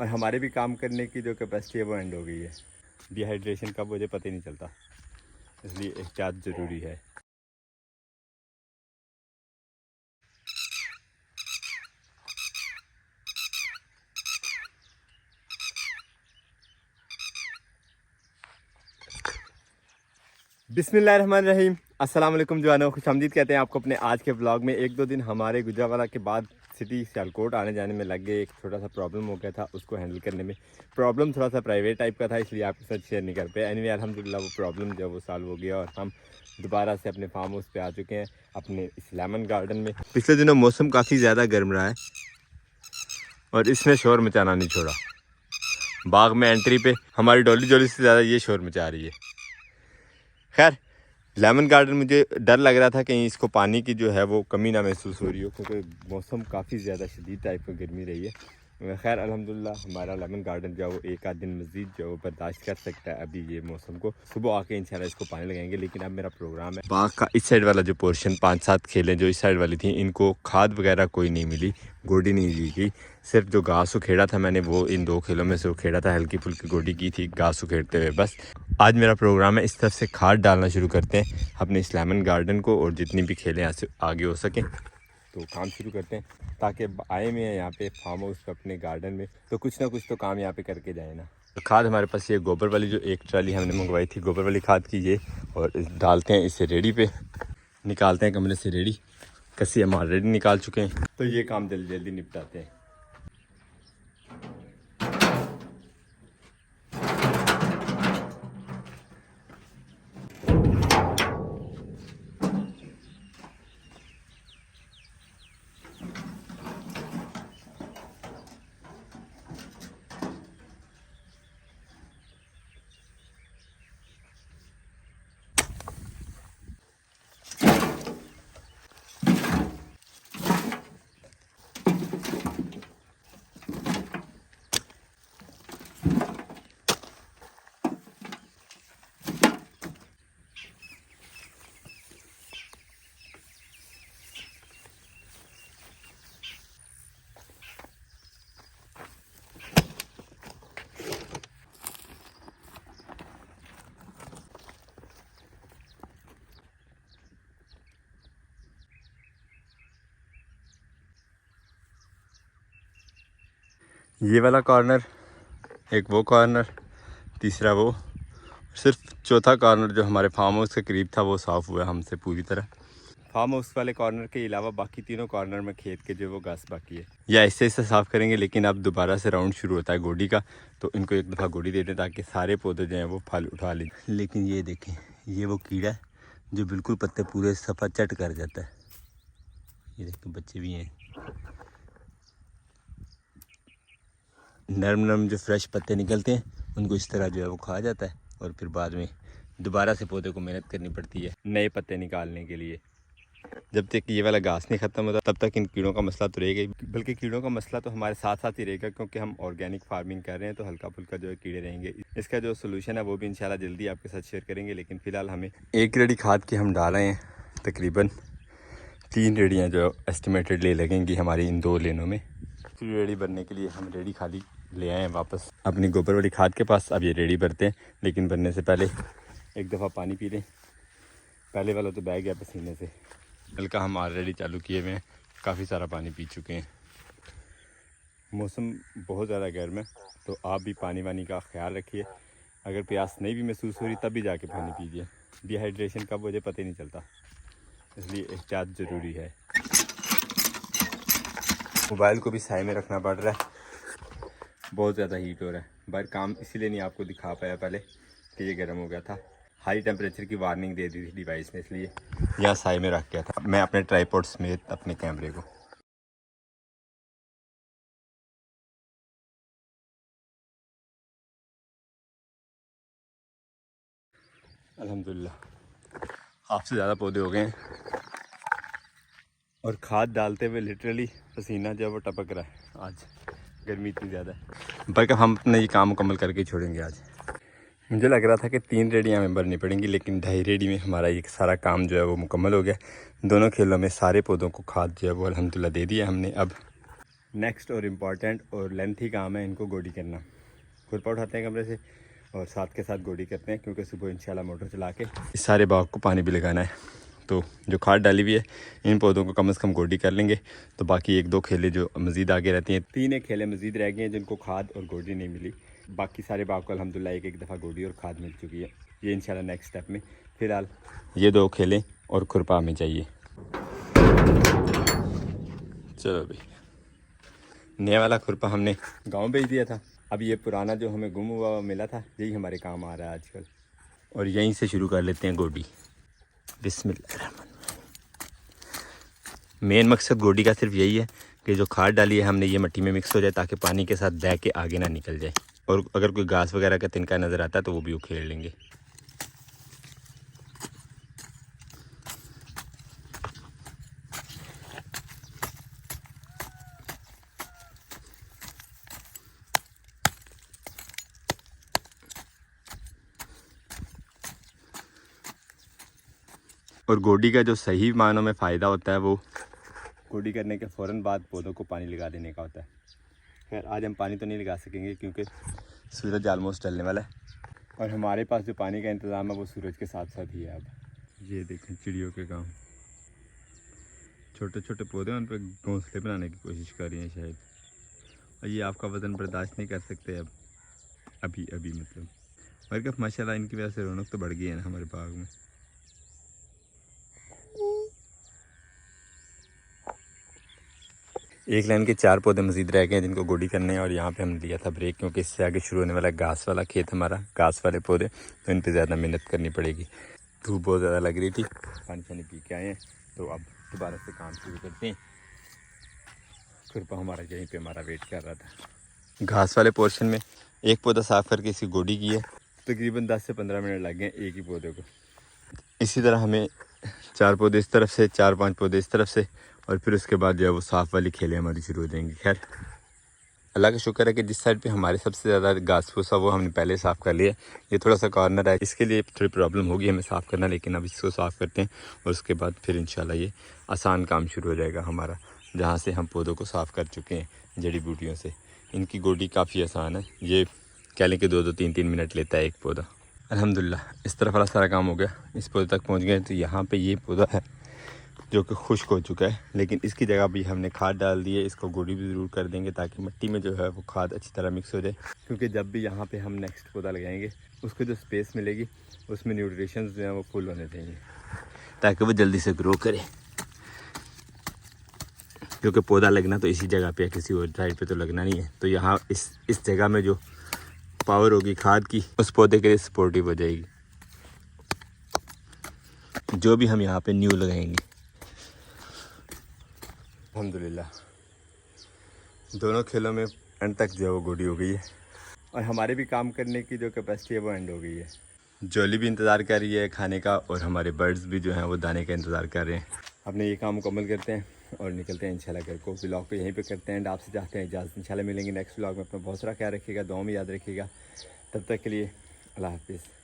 और हमारे भी काम करने की जो कैपेसिटी है वो एंड हो गई है। डिहाइड्रेशन का मुझे पता ही नहीं चलता, इसलिए एहतियात ज़रूरी है। बिस्मिल्लाहिर्रहमानिर्रहीम, अस्सलाम वालेकुम जवानों, खुशामदीद कहते हैं आपको अपने आज के ब्लॉग में। एक दो दिन हमारे गुजरावाला के बाद सिटी सियालकोट आने जाने में लग गए। एक छोटा सा प्रॉब्लम हो गया था, उसको हैंडल करने में। प्रॉब्लम थोड़ा सा प्राइवेट टाइप का था, इसलिए आपके साथ शेयर नहीं कर पाए। एनीवे अल्हम्दुलिल्लाह वो प्रॉब्लम जो है वो सॉल्व हो गया और हम दोबारा से अपने फार्म हाउस पे आ चुके हैं, अपने इस लेमन गार्डन में। पिछले दिनों मौसम काफ़ी ज़्यादा गर्म रहा है और इसने शोर मचाना नहीं छोड़ा। बाग में एंट्री पे हमारी डॉली जोली से ज़्यादा ये शोर मचा रही है। खैर, लेमन गार्डन मुझे डर लग रहा था कहीं इसको पानी की जो है वो कमी ना महसूस हो रही हो, क्योंकि मौसम काफ़ी ज़्यादा शदीद टाइप की गर्मी रही है। खैर अल्हम्दुलिल्लाह हमारा लेमन गार्डन जो है वो एक आध दिन मज़ीद जो है वो बर्दाश्त कर सकता है अभी ये मौसम को। सुबह आके इंशाल्लाह इसको पानी लगाएंगे, लेकिन अब मेरा प्रोग्राम है बाग का इस साइड वाला जो पोर्शन 5-7 खेलें जो इस साइड वाली थी, इनको खाद वगैरह कोई नहीं मिली, गोडी नहीं दी गई। सिर्फ जो घास उखेड़ा था मैंने वो इन 2 खेलों में से उखेड़ा था, हल्की फुल्की गोडी की थी घास उखेड़ते हुए बस। आज मेरा प्रोग्राम है इस तरफ से खाद डालना शुरू करते हैं अपने इस लेमन गार्डन को, और जितनी भी खेलें यहाँ से आगे हो सकें तो काम शुरू करते हैं, ताकि आए में यहाँ पे फार्म हाउस पे अपने गार्डन में तो कुछ ना कुछ तो काम यहाँ पे करके जाए ना। तो खाद हमारे पास ये गोबर वाली जो एक ट्राली हमने मंगवाई थी गोबर वाली खाद की, ये और डालते हैं इसे रेडी पे, निकालते हैं कमरे से रेडी। कसी हम ऑलरेडी निकाल चुके हैं, तो ये काम जल्दी जल्दी निपटाते हैं। ये वाला कॉर्नर, एक वो कॉर्नर, तीसरा वो, सिर्फ चौथा कॉर्नर जो हमारे फार्म हाउस के करीब था वो साफ़ हुआ हमसे पूरी तरह। फार्म हाउस वाले कॉर्नर के अलावा बाकी तीनों कॉर्नर में खेत के जो वो घास बाकी है, या ऐसे ऐसे साफ़ करेंगे। लेकिन अब दोबारा से राउंड शुरू होता है गोडी का, तो इनको एक दफ़ा गोडी दे दें ताकि सारे पौधे जो हैं वो फल उठा लें। लेकिन ये देखें, ये वो कीड़ा है जो बिल्कुल पत्ते पूरे सफ़ा चट कर जाता है। ये देखें बच्चे भी हैं, नरम नरम जो फ्रेश पत्ते निकलते हैं उनको इस तरह जो है वो खा जाता है, और फिर बाद में दोबारा से पौधे को मेहनत करनी पड़ती है नए पत्ते निकालने के लिए। जब तक ये वाला घास नहीं ख़त्म होता तब तक इन कीड़ों का मसला तो रहेगा ही, बल्कि कीड़ों का मसला तो हमारे साथ साथ ही रहेगा, क्योंकि हम ऑर्गेनिक फार्मिंग कर रहे हैं तो हल्का फुल्का जो है कीड़े रहेंगे। इसका जो सोल्यूशन है वो भी इंशाल्लाह जल्दी आपके साथ शेयर करेंगे। लेकिन फ़िलहाल हमें 1 रेडी खाद की हम डाल रहे हैं, तकरीबन 3 रेडियाँ जो एस्टिमेटेड ले लगेंगी हमारी इन 2 लेनों में। 3 रेडी भरने के लिए हम रेडी खाली ले आए हैं वापस अपनी गोबर वाली खाद के पास। अब ये रेडी भरते हैं, लेकिन भरने से पहले एक दफ़ा पानी पी लें। पहले वाला तो बह गया पसीने से, कल का हम ऑलरेडी चालू किए हुए हैं, काफ़ी सारा पानी पी चुके हैं। मौसम बहुत ज़्यादा गर्म है, तो आप भी पानी वानी का ख्याल रखिए। अगर प्यास नहीं भी महसूस हो रही तब भी जाके पानी पीजिए। डिहाइड्रेशन का मुझे पता ही नहीं चलता, इसलिए एहतियात ज़रूरी है। मोबाइल को भी साए में रखना पड़ रहा है, बहुत ज़्यादा हीट हो रहा है बाहर। काम इसीलिए नहीं आपको दिखा पाया पहले कि ये गर्म हो गया था। हाई टेम्परेचर की वार्निंग दे दी थी डिवाइस ने, इसलिए यहाँ साए में रख गया था मैं अपने ट्राईपॉड समेत अपने कैमरे को। अल्हम्दुलिल्लाह आपसे ज़्यादा पौधे हो गए हैं, और खाद डालते हुए लिटरली पसीना जो है वो टपक रहा है। आज गर्मी इतनी ज़्यादा है, बल्कि हम अपना ये काम मुकम्मल करके छोड़ेंगे आज। मुझे लग रहा था कि 3 रेडियाँ हमें भरनी पड़ेंगी, लेकिन 2.5 रेडी में हमारा ये सारा काम जो है वो मुकम्मल हो गया। दोनों खेलों में सारे पौधों को खाद जो है वो अल्हम्दुलिल्लाह दे दिया हमने। अब नेक्स्ट और इम्पॉर्टेंट और लेंथी काम है इनको गोडी करना। खुरपा उठाते हैं कमरे से और साथ के साथ गोडी करते हैं, क्योंकि सुबह इंशाल्लाह मोटर चला के इस सारे बाग को पानी भी लगाना है। तो जो खाद डाली हुई है इन पौधों को कम से कम गोडी कर लेंगे, तो बाकी 1-2 खेले जो मज़ीद आगे रहती हैं, 3 एक खेले मज़ीद रह गए हैं जिनको खाद और गोडी नहीं मिली। बाकी सारे बाग को अल्हम्दुलिल्लाह एक दफ़ा गोडी और खाद मिल चुकी है। ये इंशाल्लाह नेक्स्ट स्टेप में। फ़िलहाल ये 2 खेलें और खुरपा हमें चाहिए। चलो भाई, नया वाला खुरपा हमने गांव भेज दिया था। अब ये पुराना जो हमें गुम हुआ मिला था, यही हमारे काम आ रहा है आजकल। और यहीं से शुरू कर लेते हैं गोडी। बिस्मिल्लाह। मेन मकसद गोडी का सिर्फ यही है कि जो खाद डाली है हमने ये मिट्टी में मिक्स हो जाए, ताकि पानी के साथ बह के आगे ना निकल जाए। और अगर कोई घास वगैरह का तिनका नज़र आता है तो वो भी उखेड़ लेंगे। और गोडी का जो सही मायनों में फ़ायदा होता है वो गोडी करने के फ़ौरन बाद पौधों को पानी लगा देने का होता है। खैर आज हम पानी तो नहीं लगा सकेंगे क्योंकि सूरज ऑलमोस्ट ढलने वाला है, और हमारे पास जो पानी का इंतज़ाम है वो सूरज के साथ साथ ही है। अब ये देखें चिड़ियों के काम, छोटे छोटे पौधे उन पर घोंसले बनाने की कोशिश कर रही हैं शायद, और ये आपका वज़न बर्दाश्त नहीं कर सकते अब अभी मतलब। मगर माशाल्लाह इनकी वजह से रौनक तो बढ़ गई है ना हमारे बाग में। एक लाइन के 4 पौधे मज़ीद रह गए हैं जिनको गोडी करने हैं, और यहाँ पे हमने लिया था ब्रेक क्योंकि इससे आगे शुरू होने वाला घास वाला खेत हमारा, घास वाले पौधे, तो इन पे ज़्यादा मेहनत करनी पड़ेगी। धूप बहुत ज़्यादा लग रही थी, पानी शानी पी के आए हैं, तो अब दोबारा से काम शुरू करते हैं। खुरपा हमारा यहीं पे हमारा वेट कर रहा था। घास वाले पोर्शन में एक पौधा साफ़ करके इसकी गोडी की है, तकरीबन 10 से 15 मिनट लग गए एक ही पौधे को। इसी तरह हमें 4 पौधे इस तरफ से, 4-5 पौधे इस तरफ से, और फिर उसके बाद जो है वो साफ़ वाली खेलें हमारी शुरू हो जाएंगी। खैर अल्लाह का शुक्र है कि जिस साइड पे हमारे सबसे ज़्यादा घास फूस है वो हमने पहले साफ़ कर लिया। ये थोड़ा सा कॉर्नर है, इसके लिए थोड़ी प्रॉब्लम होगी हमें साफ़ करना, लेकिन अब इसको साफ़ करते हैं और उसके बाद फिर इंशाल्लाह ये आसान काम शुरू हो जाएगा हमारा। जहाँ से हम पौधों को साफ़ कर चुके हैं जड़ी बूटियों से, इनकी गोडी काफ़ी आसान है। ये कह लें कि 2-2, 3-3 मिनट लेता है एक पौधा। अल्हम्दुलिल्लाह इस तरफ वाला सारा काम हो गया, इस पौधे तक पहुँच गए। तो यहाँ पर ये पौधा है जो कि खुश्क हो चुका है, लेकिन इसकी जगह भी हमने खाद डाल दी है। इसको गोडी भी ज़रूर कर देंगे ताकि मिट्टी में जो है वो खाद अच्छी तरह मिक्स हो जाए, क्योंकि जब भी यहाँ पे हम नेक्स्ट पौधा लगाएंगे उसको जो स्पेस मिलेगी उसमें न्यूट्रिशंस जो हैं वो फुल होने चाहिए ताकि वो जल्दी से ग्रो करे। क्योंकि पौधा लगना तो इसी जगह पे है, किसी और साइड पे तो लगना नहीं है। तो यहाँ इस जगह में जो पावर होगी खाद की उस पौधे के लिए सपोर्टिव हो जाएगी, जो भी हम यहाँ पे न्यू लगाएंगे। अल्हम्दुलिल्लाह दोनों खेलों में एंड तक जो है वो गोडी हो गई है, और हमारे भी काम करने की जो कैपेसिटी है वो एंड हो गई है। जोली भी इंतज़ार कर रही है खाने का, और हमारे बर्ड्स भी जो हैं वो दाने का इंतज़ार कर रहे हैं। अपने ये काम मुकम्मल करते हैं और निकलते हैं इंशाल्लाह घर को। व्लॉग को यहीं पे करते हैं एंड आपसे चाहते हैं इजाज़त। इंशाल्लाह मिलेंगे नेक्स्ट व्लॉग में। अपना बहुत सारा ख्याल रखिएगा, दुआ में याद रखिएगा। तब तक के लिए अल्लाह हाफिज़।